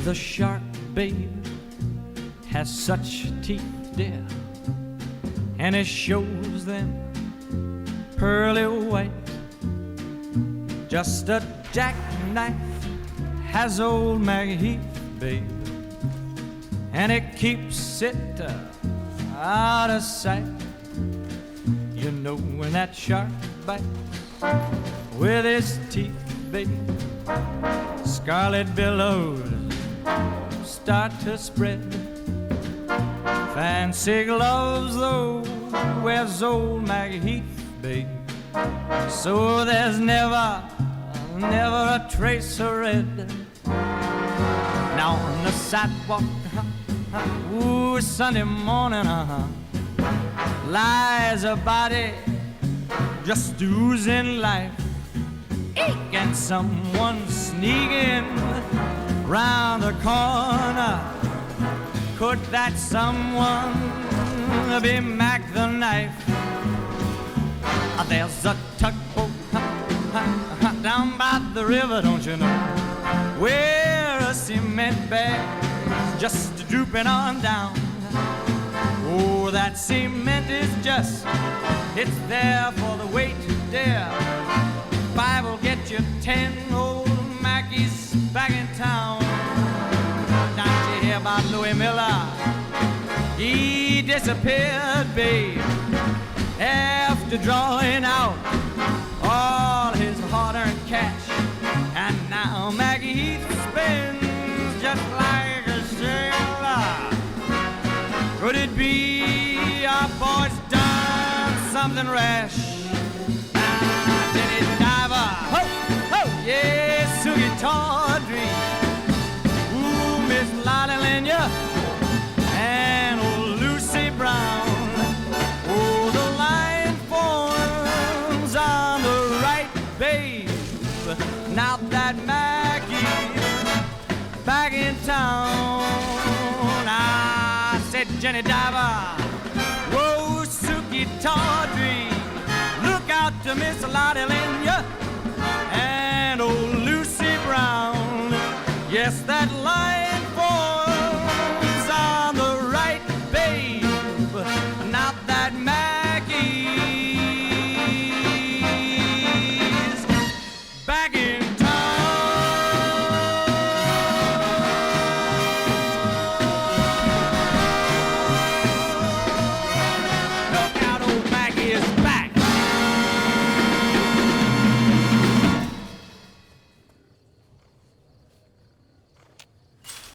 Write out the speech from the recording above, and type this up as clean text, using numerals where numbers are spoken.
The shark, babe, has such teeth, dear, and it shows them pearly white. Just a jackknife has old Mack, babe, and it keeps it out of sight. You know when that shark bites with his teeth, babe, scarlet billows start to spread. Fancy gloves, though, wears old Mack, babe, so there's never a trace of red. Now on the sidewalk, ooh, Sunday morning, lies a body just oozing life. Eek, and someone sneaking round the corner. Could that someone be Mack the knife? There's a tugboat down by the river, don't you know, where a cement bag's just drooping on down. Oh, that cement is just, it's there for the weight to dare. 5 will get you 10, old Mackie's back in town. Don't you hear about Louis Miller? He disappeared, babe, after drawing out all his hard-earned cash. And now Mackey spins just like a sailor. Could it be our boy's done something rash? Jenny Diver, ho, ho, yeah, Sugie Tawdry, ooh, Miss Lottie Lenya, and old Lucy Brown. Oh, the line forms on the right, babe. Now that Mackie's back in town. I said, Jenny Diver, whoa, Sugie Tawdry, look out to Miss Lottie Lenya and old Lucy Brown. Yes, that line